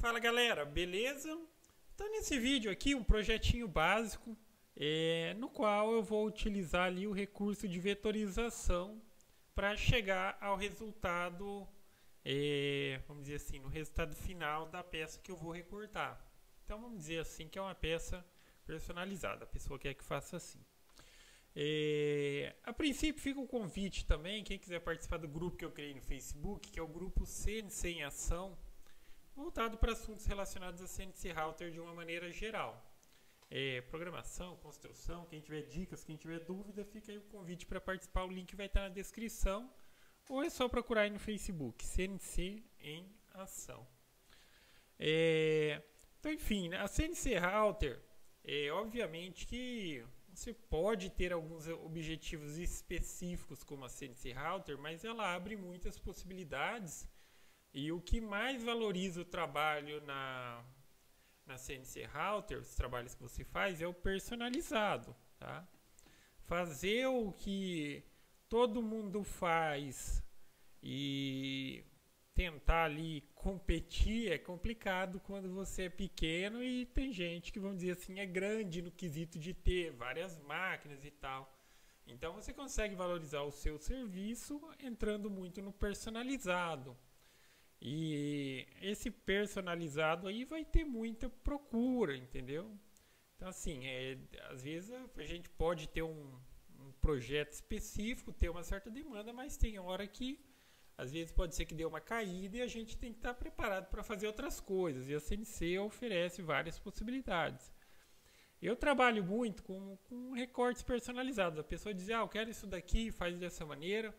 Fala galera, beleza? Então nesse vídeo aqui um projetinho básico no qual eu vou utilizar ali o recurso de vetorização para chegar ao resultado, vamos dizer assim, no resultado final da peça que eu vou recortar. Então vamos dizer assim que é uma peça personalizada, a pessoa quer que faça assim. A princípio fica o convite também, quem quiser participar do grupo que eu criei no Facebook, que é o grupo CNC em Ação, voltado para assuntos relacionados a CNC Router de uma maneira geral. Programação, construção, quem tiver dicas, quem tiver dúvida, fica aí o convite para participar, o link vai estar na descrição, ou é só procurar aí no Facebook, CNC em Ação. Então enfim, a CNC Router, obviamente que você pode ter alguns objetivos específicos como a CNC Router, mas ela abre muitas possibilidades. E o que mais valoriza o trabalho na CNC Router, os trabalhos que você faz, é o personalizado. Tá? Fazer o que todo mundo faz e tentar ali competir é complicado quando você é pequeno e tem gente que, vamos dizer assim, é grande no quesito de ter várias máquinas e tal. Então você consegue valorizar o seu serviço entrando muito no personalizado. E esse personalizado aí vai ter muita procura, entendeu? Então assim, às vezes a gente pode ter um projeto específico, ter uma certa demanda, mas tem hora que às vezes pode ser que dê uma caída e a gente tem que estar preparado para fazer outras coisas. E a CNC oferece várias possibilidades. Eu trabalho muito com recortes personalizados. A pessoa diz, eu quero isso daqui, faz dessa maneira.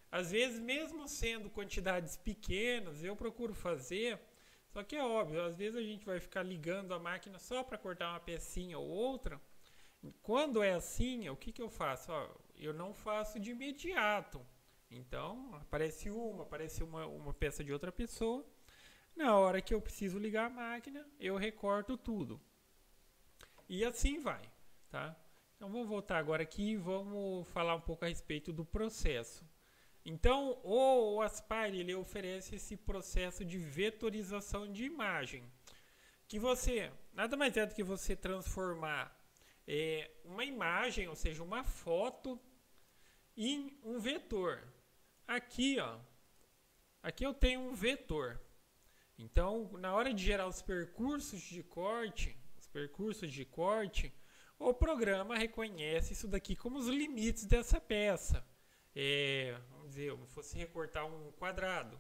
Às vezes, mesmo sendo quantidades pequenas, eu procuro fazer. Só que é óbvio, às vezes a gente vai ficar ligando a máquina só para cortar uma pecinha ou outra. Quando é assim, o que eu faço? Eu não faço de imediato. Então, aparece uma peça de outra pessoa. Na hora que eu preciso ligar a máquina, eu recorto tudo. E assim vai. Tá? Então, vamos voltar agora aqui e vamos falar um pouco a respeito do processo. Então, o Aspire ele oferece esse processo de vetorização de imagem. Que nada mais é do que você transformar uma imagem, ou seja, uma foto, em um vetor. Aqui eu tenho um vetor. Então, na hora de gerar os percursos de corte, o programa reconhece isso daqui como os limites dessa peça. Vamos dizer, eu fosse recortar um quadrado.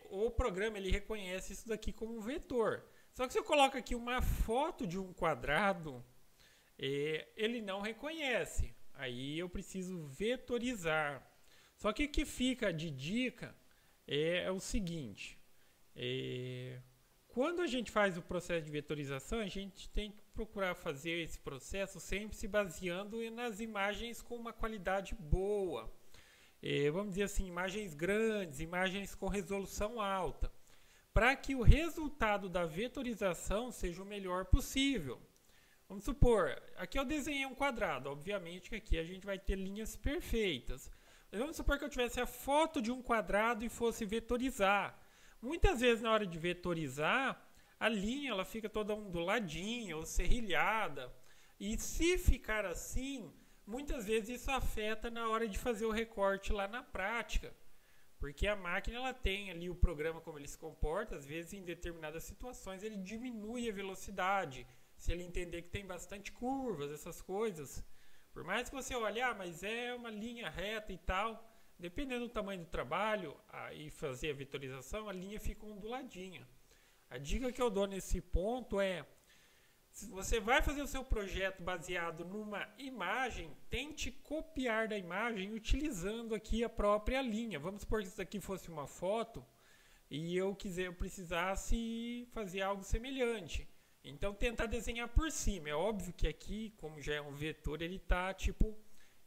O programa ele reconhece isso daqui como um vetor. Só que se eu coloco aqui uma foto de um quadrado, ele não reconhece. Aí eu preciso vetorizar. Só que o que fica de dica é o seguinte. Quando a gente faz o processo de vetorização, a gente tem que procurar fazer esse processo sempre se baseando nas imagens com uma qualidade boa. Vamos dizer assim, imagens grandes, imagens com resolução alta. Para que o resultado da vetorização seja o melhor possível. Vamos supor, aqui eu desenhei um quadrado. Obviamente que aqui a gente vai ter linhas perfeitas. Mas vamos supor que eu tivesse a foto de um quadrado e fosse vetorizar. Muitas vezes na hora de vetorizar, a linha ela fica toda onduladinha ou serrilhada. E se ficar assim, muitas vezes isso afeta na hora de fazer o recorte lá na prática. Porque a máquina ela tem ali o programa como ele se comporta, às vezes em determinadas situações ele diminui a velocidade. Se ele entender que tem bastante curvas, essas coisas. Por mais que você olhe, mas é uma linha reta e tal, dependendo do tamanho do trabalho e fazer a vetorização, a linha fica onduladinha. A dica que eu dou nesse ponto é, se você vai fazer o seu projeto baseado numa imagem, tente copiar da imagem utilizando aqui a própria linha. Vamos supor que isso aqui fosse uma foto e eu precisasse fazer algo semelhante. Então tentar desenhar por cima. É óbvio que aqui, como já é um vetor, ele está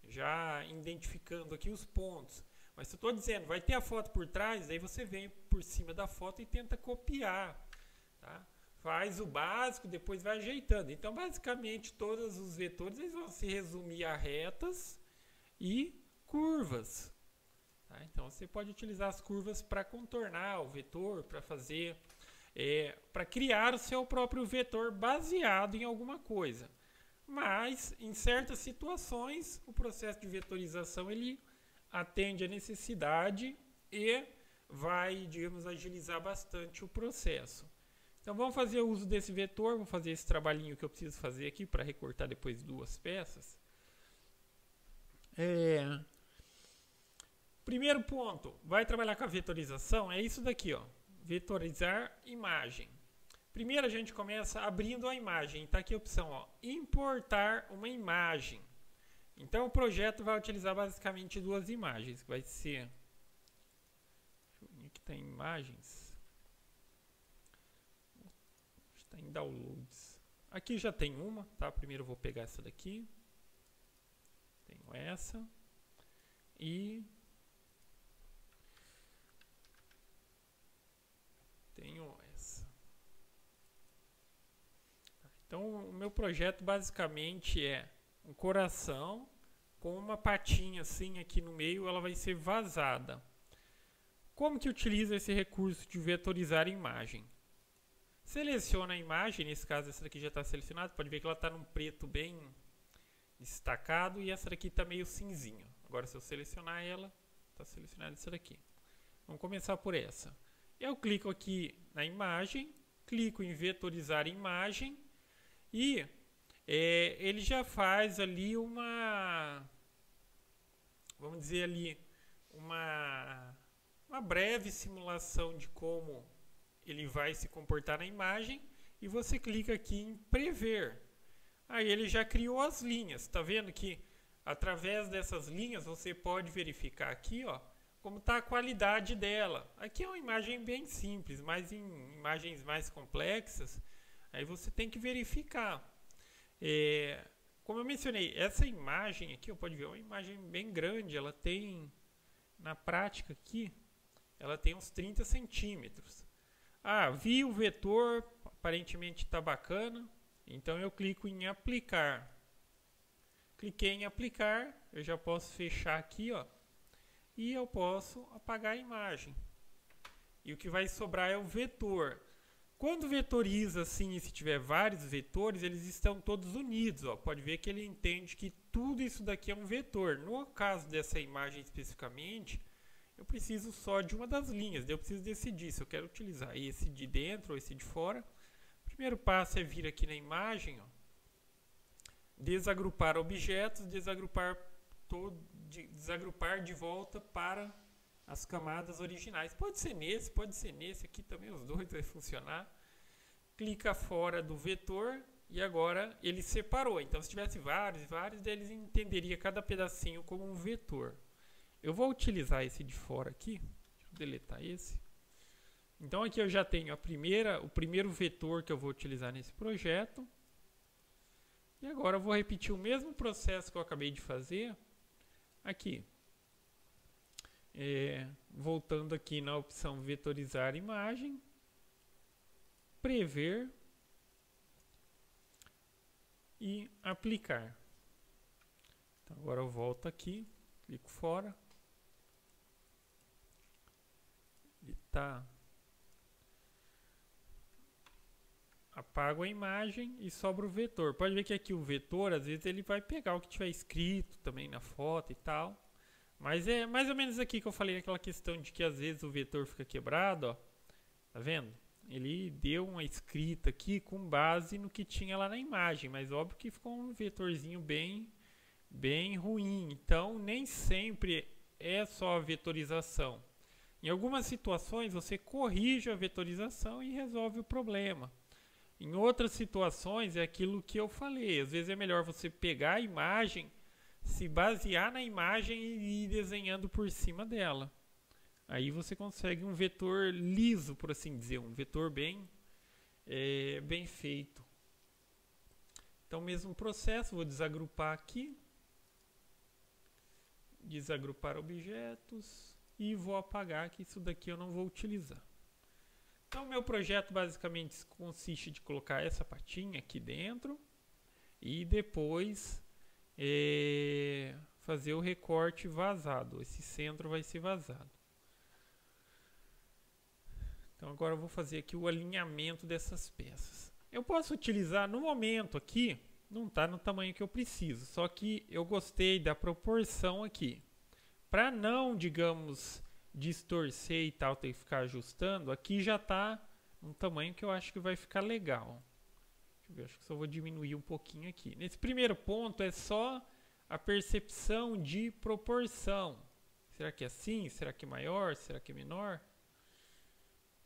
já identificando aqui os pontos. Mas se eu estou dizendo, vai ter a foto por trás, aí você vem por cima da foto e tenta copiar. Tá? Faz o básico, depois vai ajeitando. Então, basicamente, todos os vetores eles vão se resumir a retas e curvas. Tá? Então você pode utilizar as curvas para contornar o vetor, para fazer, para criar o seu próprio vetor baseado em alguma coisa. Mas em certas situações o processo de vetorização ele atende à necessidade e vai, digamos, agilizar bastante o processo. Então vamos fazer uso desse vetor, vou fazer esse trabalhinho que eu preciso fazer aqui para recortar depois duas peças. Primeiro ponto, vai trabalhar com a vetorização, é isso daqui, ó, vetorizar imagem. Primeiro a gente começa abrindo a imagem, está aqui a opção, ó, importar uma imagem. Então o projeto vai utilizar basicamente duas imagens, que vai ser, aqui tem imagens, está em downloads. Aqui já tem uma, tá? Primeiro eu vou pegar essa daqui, tenho essa e tenho essa. Então o meu projeto basicamente é um coração com uma patinha assim aqui no meio, ela vai ser vazada. Como que utiliza esse recurso de vetorizar imagem? Seleciona a imagem, nesse caso essa daqui já está selecionada, pode ver que ela está num preto bem destacado e essa daqui está meio cinzinho. Agora se eu selecionar ela, está selecionada essa daqui. Vamos começar por essa. Eu clico aqui na imagem, clico em vetorizar imagem e ele já faz ali vamos dizer ali, uma breve simulação de como ele vai se comportar na imagem e você clica aqui em prever. Aí ele já criou as linhas, está vendo que através dessas linhas você pode verificar aqui, ó, como está a qualidade dela. Aqui é uma imagem bem simples, mas em imagens mais complexas, aí você tem que verificar. Como eu mencionei, essa imagem aqui, pode ver, é uma imagem bem grande, ela tem, na prática aqui, ela tem uns 30 centímetros. Vi o vetor, aparentemente está bacana, então eu clico em aplicar. Cliquei em aplicar, eu já posso fechar aqui, ó, e eu posso apagar a imagem. E o que vai sobrar é o vetor. Quando vetoriza assim, se tiver vários vetores, eles estão todos unidos, ó. Pode ver que ele entende que tudo isso daqui é um vetor. No caso dessa imagem especificamente, eu preciso só de uma das linhas. Eu preciso decidir se eu quero utilizar esse de dentro ou esse de fora. O primeiro passo é vir aqui na imagem, ó, desagrupar objetos, desagrupar de volta para as camadas originais. Pode ser nesse aqui também, os dois vai funcionar. Clica fora do vetor e agora ele separou. Então se tivesse vários, eles entenderia cada pedacinho como um vetor. Eu vou utilizar esse de fora aqui. Deixa eu deletar esse. Então aqui eu já tenho o primeiro vetor que eu vou utilizar nesse projeto. E agora eu vou repetir o mesmo processo que eu acabei de fazer aqui. Voltando aqui na opção vetorizar imagem, prever e aplicar. Então agora eu volto aqui, clico fora. Ele tá. Apago a imagem e sobra o vetor. Pode ver que aqui o vetor, às vezes ele vai pegar o que tiver escrito também na foto e tal. Mas é mais ou menos aqui que eu falei aquela questão de que às vezes o vetor fica quebrado, ó. Tá vendo? Ele deu uma escrita aqui com base no que tinha lá na imagem, mas óbvio que ficou um vetorzinho bem ruim. Então nem sempre é só a vetorização. Em algumas situações você corrige a vetorização e resolve o problema. Em outras situações é aquilo que eu falei. Às vezes é melhor você pegar a imagem, se basear na imagem e ir desenhando por cima dela. Aí você consegue um vetor liso, por assim dizer, um vetor bem feito. Então, mesmo processo, vou desagrupar aqui, desagrupar objetos e vou apagar que isso daqui eu não vou utilizar. Então, meu projeto basicamente consiste de colocar essa patinha aqui dentro e depois fazer o recorte vazado. Esse centro vai ser vazado. Então agora eu vou fazer aqui o alinhamento dessas peças. Eu posso utilizar no momento aqui, não está no tamanho que eu preciso, só que eu gostei da proporção aqui. Para não, digamos, distorcer e tal, ter que ficar ajustando, aqui já está um tamanho que eu acho que vai ficar legal. Deixa eu ver, acho que só vou diminuir um pouquinho aqui. Nesse primeiro ponto é só a percepção de proporção. Será que é assim? Será que é maior? Será que é menor?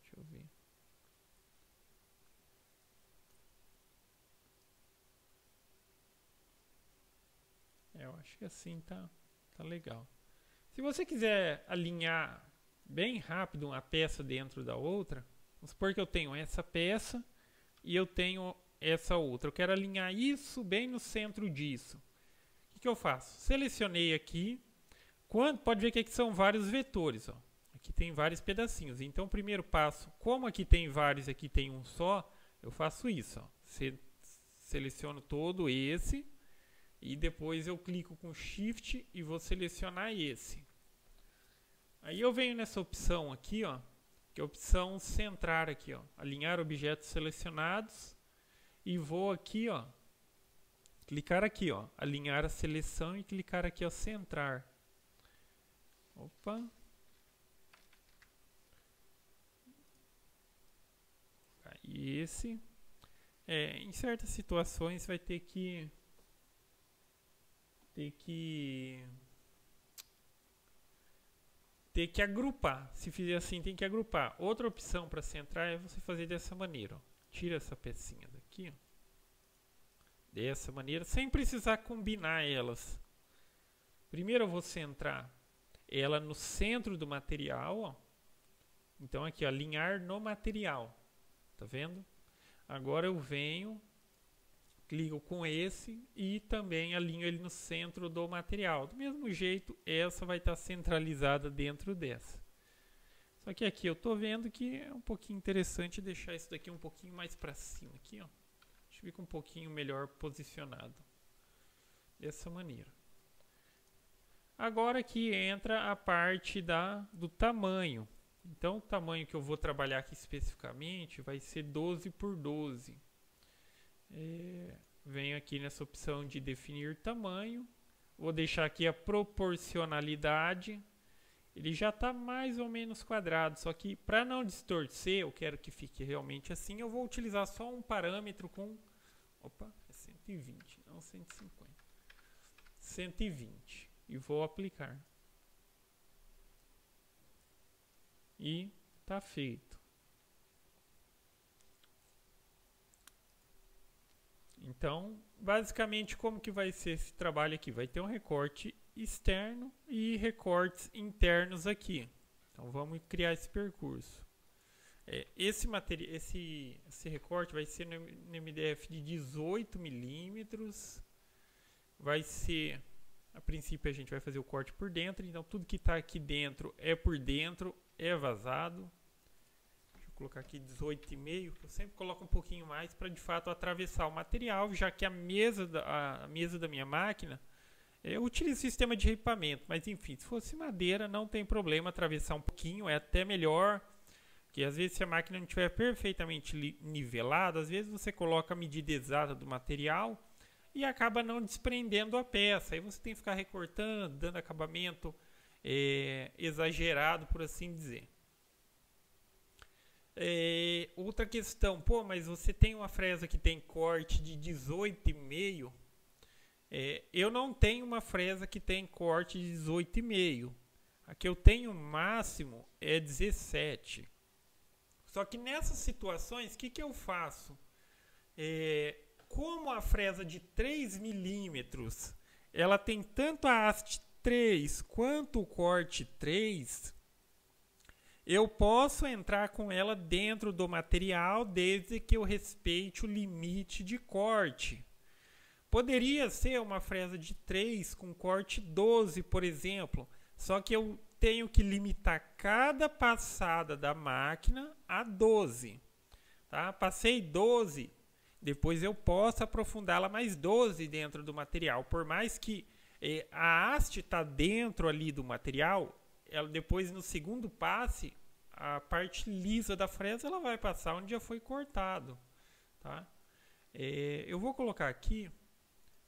Deixa eu ver. Eu acho que assim tá legal. Se você quiser alinhar bem rápido uma peça dentro da outra, vamos supor que eu tenho essa peça e eu tenho essa outra. Eu quero alinhar isso bem no centro disso. O que eu faço? Selecionei aqui. Pode ver que aqui são vários vetores. Ó. Aqui tem vários pedacinhos. Então, o primeiro passo, como aqui tem vários e aqui tem um só, eu faço isso. Ó. Seleciono todo esse. E depois eu clico com Shift e vou selecionar esse. Aí eu venho nessa opção aqui, ó, que é a opção centrar aqui, ó, alinhar objetos selecionados. E vou aqui, ó, clicar aqui, ó, alinhar a seleção e clicar aqui, ó, centrar. Opa. Aí esse. Em certas situações vai ter que agrupar. Se fizer assim, tem que agrupar. Outra opção para centrar é você fazer dessa maneira. Ó. Tira essa pecinha daqui. Ó. Dessa maneira, sem precisar combinar elas. Primeiro eu vou centrar ela no centro do material. Ó. Então aqui, ó, alinhar no material. Tá vendo? Agora eu venho, clico com esse e também alinho ele no centro do material. Do mesmo jeito, essa vai estar centralizada dentro dessa. Só que aqui eu estou vendo que é um pouquinho interessante deixar isso daqui um pouquinho mais para cima. Aqui, ó. Acho que fica um pouquinho melhor posicionado. Dessa maneira. Agora aqui entra a parte do tamanho. Então, o tamanho que eu vou trabalhar aqui especificamente vai ser 12 por 12. Venho aqui nessa opção de definir tamanho. Vou deixar aqui a proporcionalidade. Ele já está mais ou menos quadrado. Só que para não distorcer, eu quero que fique realmente assim. Eu vou utilizar só um parâmetro com... Opa, é 120, não 150. 120. E vou aplicar. E está feito. Então, basicamente, como que vai ser esse trabalho aqui? Vai ter um recorte externo e recortes internos aqui. Então, vamos criar esse percurso. Esse recorte vai ser no MDF de 18 milímetros. Vai ser, a princípio, a gente vai fazer o corte por dentro. Então, tudo que está aqui dentro é por dentro, é vazado. Colocar aqui 18,5, eu sempre coloco um pouquinho mais para de fato atravessar o material, já que a mesa da minha máquina, eu utilizo sistema de ripamento, mas enfim, se fosse madeira não tem problema atravessar um pouquinho, é até melhor, porque às vezes se a máquina não estiver perfeitamente nivelada, às vezes você coloca a medida exata do material e acaba não desprendendo a peça, aí você tem que ficar recortando, dando acabamento exagerado, por assim dizer. Outra questão, mas você tem uma fresa que tem corte de 18,5. Eu não tenho uma fresa que tem corte de 18,5. A que eu tenho máximo é 17. Só que nessas situações, o que eu faço? Como a fresa de 3 milímetros, ela tem tanto a haste 3 quanto o corte 3, eu posso entrar com ela dentro do material desde que eu respeite o limite de corte. Poderia ser uma fresa de 3 com corte 12, por exemplo, só que eu tenho que limitar cada passada da máquina a 12. Tá? Passei 12, depois eu posso aprofundá-la mais 12 dentro do material. Por mais que A haste está dentro ali do material, ela depois no segundo passe, a parte lisa da fresa ela vai passar onde já foi cortado, tá? Eu vou colocar aqui,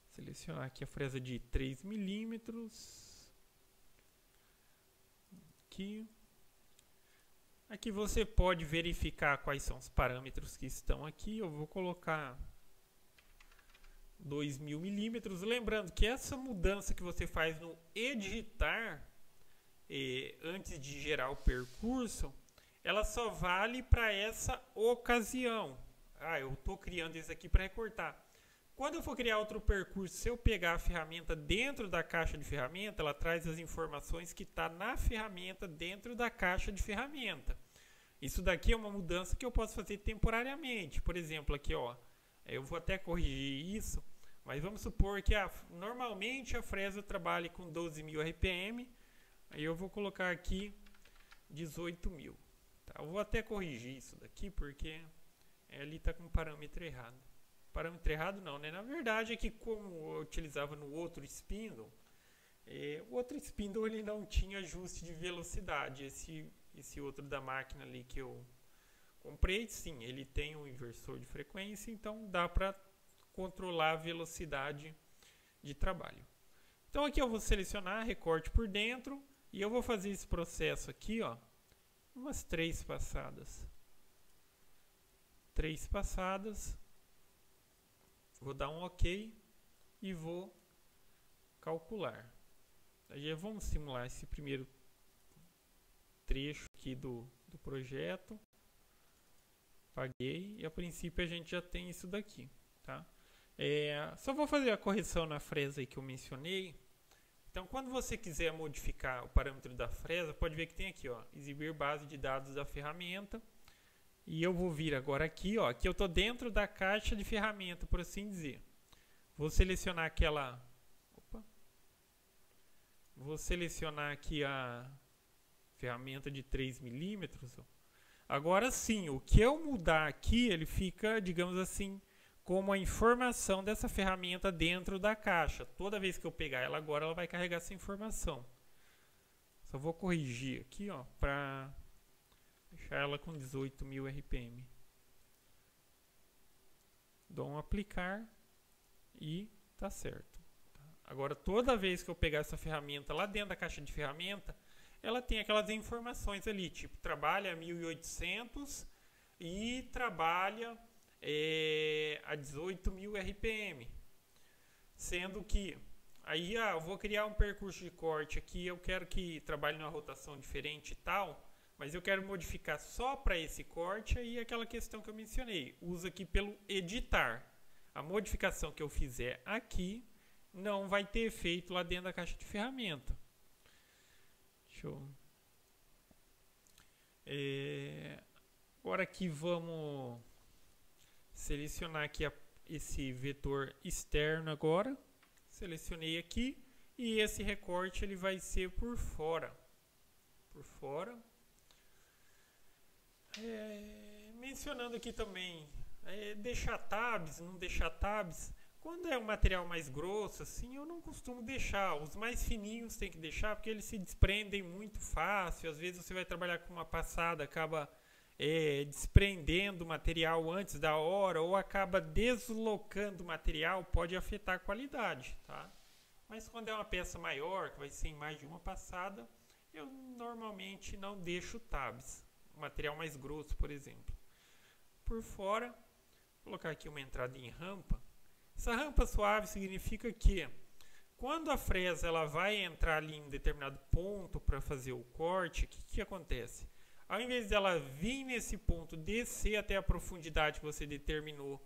selecionar aqui a fresa de 3 milímetros, aqui você pode verificar quais são os parâmetros que estão aqui. Eu vou colocar 2.000 milímetros. Lembrando que essa mudança que você faz no editar, antes de gerar o percurso, ela só vale para essa ocasião. Eu estou criando isso aqui para recortar. Quando eu for criar outro percurso, se eu pegar a ferramenta dentro da caixa de ferramenta, ela traz as informações que está na ferramenta dentro da caixa de ferramenta. Isso daqui é uma mudança que eu posso fazer temporariamente. Por exemplo, aqui, ó, eu vou até corrigir isso, mas vamos supor que normalmente a fresa trabalhe com 12.000 RPM, aí eu vou colocar aqui 18.000. Tá? Eu vou até corrigir isso daqui, porque ali está com o parâmetro errado. Parâmetro errado não, né? Na verdade é que como eu utilizava no outro spindle, o outro spindle ele não tinha ajuste de velocidade. Esse outro da máquina ali que eu comprei, sim, ele tem um inversor de frequência, então dá para controlar a velocidade de trabalho. Então aqui eu vou selecionar recorte por dentro e eu vou fazer esse processo aqui, ó, umas 3 passadas. 3 passadas. Vou dar um OK e vou calcular. Aí vamos simular esse primeiro trecho aqui do projeto. Paguei e a princípio a gente já tem isso daqui, tá? Só vou fazer a correção na fresa aí que eu mencionei. Então, quando você quiser modificar o parâmetro da fresa, pode ver que tem aqui, ó, exibir base de dados da ferramenta. E eu vou vir agora aqui, ó, aqui eu estou dentro da caixa de ferramenta, por assim dizer. Vou selecionar aquela... Vou selecionar aqui a ferramenta de 3 milímetros. Agora sim, o que eu mudar aqui, ele fica, digamos assim, como a informação dessa ferramenta dentro da caixa. Toda vez que eu pegar ela agora, ela vai carregar essa informação. Só vou corrigir aqui, ó, para deixar ela com 18.000 RPM. Dou um aplicar e tá certo. Agora, toda vez que eu pegar essa ferramenta lá dentro da caixa de ferramenta, ela tem aquelas informações ali, tipo, trabalha a 1800 e trabalha a 18.000 RPM. Sendo que, aí eu vou criar um percurso de corte aqui, eu quero que trabalhe numa rotação diferente e tal, mas eu quero modificar só para esse corte, aí aquela questão que eu mencionei, usa aqui pelo editar. A modificação que eu fizer aqui não vai ter efeito lá dentro da caixa de ferramenta. Agora aqui vamos selecionar aqui esse vetor externo agora. Selecionei aqui e esse recorte ele vai ser por fora. Mencionando aqui também, deixar tabs, não deixar tabs. Quando é um material mais grosso, assim, eu não costumo deixar. Os mais fininhos tem que deixar, porque eles se desprendem muito fácil. Às vezes você vai trabalhar com uma passada, acaba desprendendo o material antes da hora, ou acaba deslocando o material, pode afetar a qualidade, tá? Mas quando é uma peça maior, que vai ser em mais de uma passada, eu normalmente não deixo tabs. Um material mais grosso, por exemplo. Por fora, vou colocar aqui uma entrada em rampa. Essa rampa suave significa que quando a fresa ela vai entrar ali em determinado ponto para fazer o corte, o que acontece? Ao invés dela vir nesse ponto, descer até a profundidade que você determinou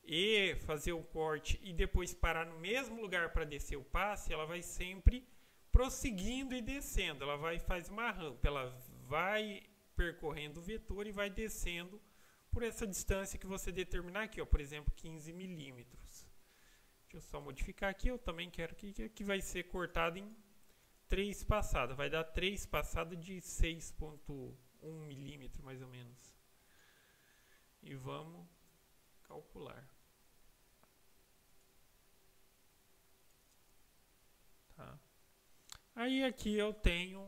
e fazer o corte e depois parar no mesmo lugar para descer o passe, ela vai sempre prosseguindo e descendo. Ela faz uma rampa, ela vai percorrendo o vetor e vai descendo por essa distância que você determinar aqui, ó, por exemplo, 15 milímetros. Deixa eu só modificar aqui, eu também quero que vai ser cortado em 3 passadas. Vai dar 3 passadas de 6,1 milímetro, mais ou menos. E vamos calcular. Aí aqui eu tenho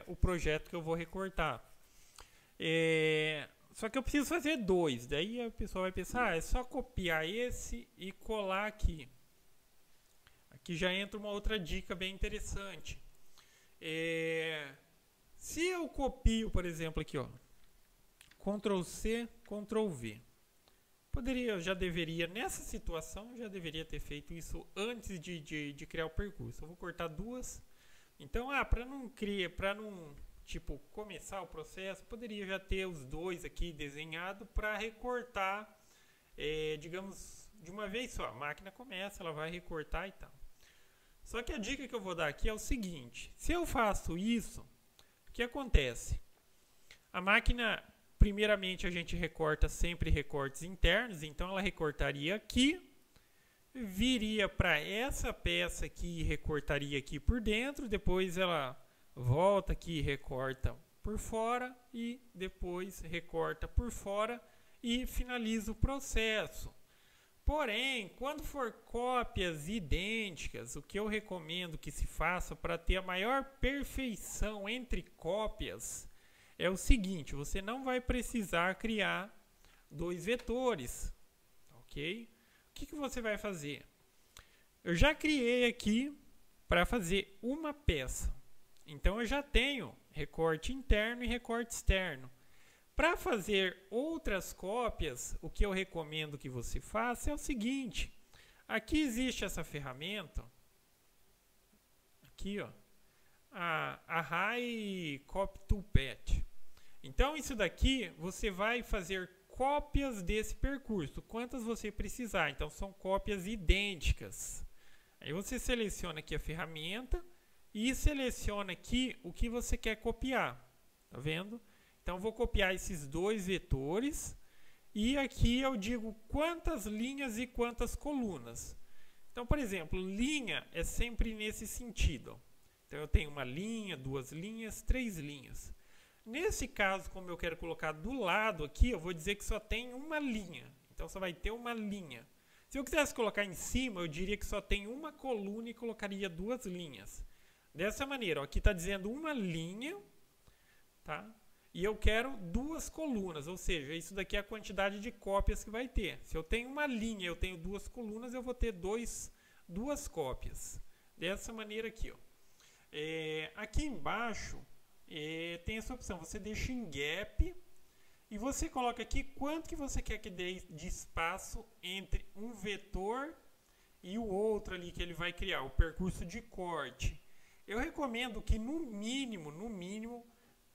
o projeto que eu vou recortar. Só que eu preciso fazer 2. Daí a pessoa vai pensar, é só copiar esse e colar aqui. Aqui já entra uma outra dica bem interessante. Se eu copio, por exemplo, aqui, ó, Ctrl C, Ctrl V. Já deveria, nessa situação, já deveria ter feito isso antes de criar o percurso. Eu vou cortar 2. Então, para não começar o processo, poderia já ter os 2 aqui desenhado para recortar, digamos, de uma vez só. A máquina começa, ela vai recortar e tal. Só que a dica que eu vou dar aqui é o seguinte: se eu faço isso, o que acontece? A máquina, primeiramente, a gente recorta sempre recortes internos, então ela recortaria aqui, viria para essa peça aqui e recortaria aqui por dentro, depois ela volta aqui e recorta por fora e depois recorta por fora e finaliza o processo. Porém, quando for cópias idênticas, o que eu recomendo que se faça para ter a maior perfeição entre cópias é o seguinte: você não vai precisar criar 2 vetores, ok? O que você vai fazer? Eu já criei aqui para fazer uma peça. Então eu já tenho recorte interno e recorte externo. Para fazer outras cópias, o que eu recomendo que você faça é o seguinte: aqui existe essa ferramenta, aqui, ó, a High Copy Toolpath. Então isso daqui você vai fazer cópias desse percurso, quantas você precisar. Então são cópias idênticas. Aí você seleciona aqui a ferramenta e seleciona aqui o que você quer copiar. Tá vendo? Então eu vou copiar esses 2 vetores e aqui eu digo quantas linhas e quantas colunas. Então, por exemplo, linha é sempre nesse sentido. Então eu tenho uma linha, 2 linhas, 3 linhas. Nesse caso, como eu quero colocar do lado aqui, eu vou dizer que só tem uma linha. Então só vai ter uma linha. Se eu quisesse colocar em cima, eu diria que só tem uma coluna e colocaria 2 linhas. Dessa maneira, ó, aqui está dizendo uma linha, tá? E eu quero 2 colunas, ou seja, isso daqui é a quantidade de cópias que vai ter. Se eu tenho uma linha e eu tenho 2 colunas, eu vou ter 2 cópias. Dessa maneira aqui, ó. Aqui embaixo tem essa opção, você deixa em gap e você coloca aqui quanto que você quer que dê de espaço entre um vetor e o outro ali que ele vai criar, o percurso de corte. Eu recomendo que no mínimo,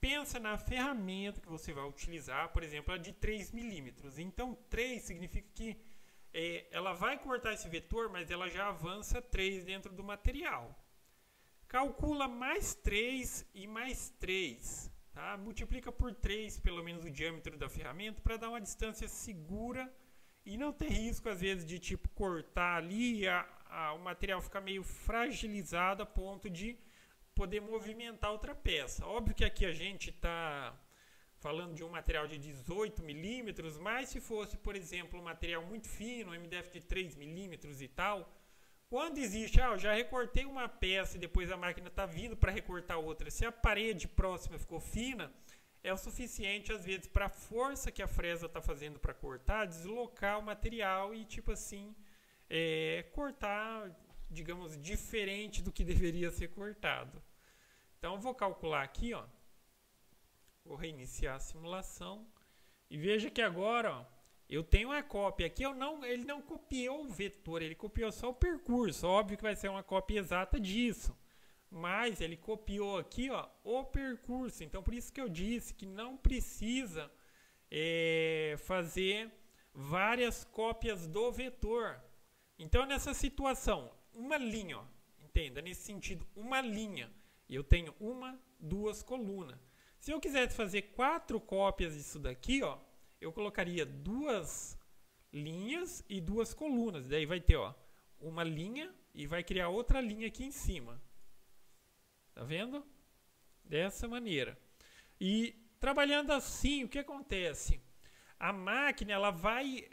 pensa na ferramenta que você vai utilizar, por exemplo, a de 3 milímetros. Então 3 significa que ela vai cortar esse vetor, mas ela já avança 3 dentro do material. Calcula mais 3 e mais 3. Tá? Multiplica por 3 pelo menos o diâmetro da ferramenta para dar uma distância segura e não ter risco às vezes de tipo cortar ali e o material ficar meio fragilizado a ponto de poder movimentar outra peça. Óbvio que aqui a gente está falando de um material de 18 milímetros, mas se fosse, por exemplo, um material muito fino, um MDF de 3 milímetros e tal, quando existe, eu já recortei uma peça e depois a máquina está vindo para recortar outra, se a parede próxima ficou fina, é o suficiente às vezes para a força que a fresa está fazendo para cortar, deslocar o material e tipo assim, cortar, digamos, diferente do que deveria ser cortado. Então, eu vou calcular aqui, ó. Vou reiniciar a simulação. E veja que agora, ó, eu tenho uma cópia. Aqui ele não copiou o vetor, ele copiou só o percurso. Óbvio que vai ser uma cópia exata disso. Mas ele copiou aqui, ó, o percurso. Então, por isso que eu disse que não precisa fazer várias cópias do vetor. Então, nessa situação, uma linha, ó, entenda, nesse sentido, uma linha. E eu tenho 1, 2 colunas. Se eu quisesse fazer 4 cópias disso daqui, ó, eu colocaria 2 linhas e 2 colunas. Daí vai ter, ó, uma linha e vai criar outra linha aqui em cima. Tá vendo? Dessa maneira. E trabalhando assim, o que acontece? A máquina ela vai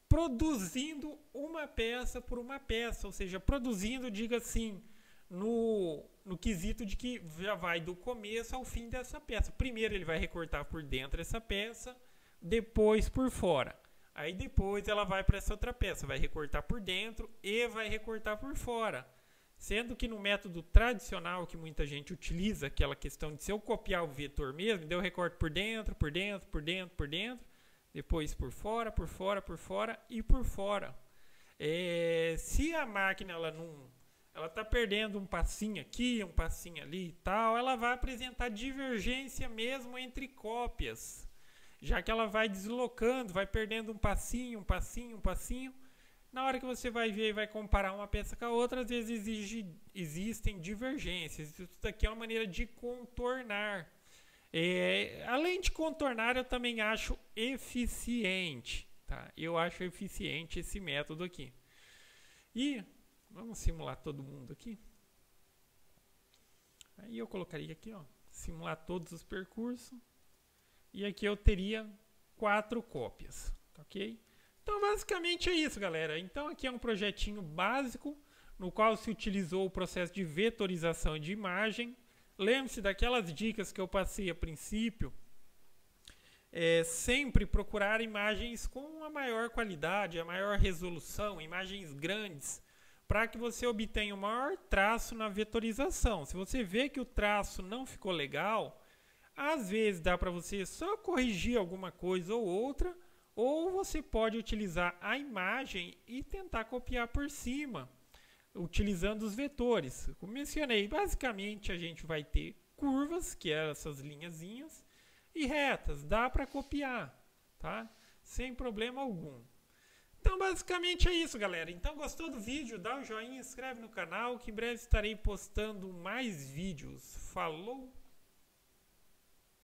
produzindo uma peça por uma peça, ou seja, produzindo, diga assim, no quesito de que já vai do começo ao fim dessa peça. Primeiro ele vai recortar por dentro essa peça, depois por fora. Aí depois ela vai para essa outra peça, vai recortar por dentro e vai recortar por fora. Sendo que no método tradicional que muita gente utiliza, aquela questão de se eu copiar o vetor mesmo, eu recorto por dentro, por dentro, por dentro, por dentro, depois por fora, por fora, por fora e por fora. Se a máquina ela está perdendo um passinho aqui, um passinho ali e tal, ela vai apresentar divergência mesmo entre cópias. Já que ela vai deslocando, vai perdendo um passinho, um passinho, um passinho. Na hora que você vai ver e vai comparar uma peça com a outra, às vezes existem divergências. Isso daqui é uma maneira de contornar. Além de contornar, eu também acho eficiente. Tá? Eu acho eficiente esse método aqui. E vamos simular todo mundo aqui. Aí eu colocaria aqui, ó, simular todos os percursos. E aqui eu teria 4 cópias, ok? Então basicamente é isso, galera. Então aqui é um projetinho básico no qual se utilizou o processo de vetorização de imagem. Lembre-se daquelas dicas que eu passei a princípio. Sempre procurar imagens com a maior qualidade, a maior resolução, imagens grandes, para que você obtenha o maior traço na vetorização. Se você vê que o traço não ficou legal, às vezes dá para você só corrigir alguma coisa ou outra, ou você pode utilizar a imagem e tentar copiar por cima, utilizando os vetores. Como mencionei, basicamente a gente vai ter curvas, que é essas linhazinhas, e retas, dá para copiar, tá? Sem problema algum. Então basicamente é isso, galera. Então gostou do vídeo? Dá um joinha, inscreve no canal, que em breve estarei postando mais vídeos. Falou!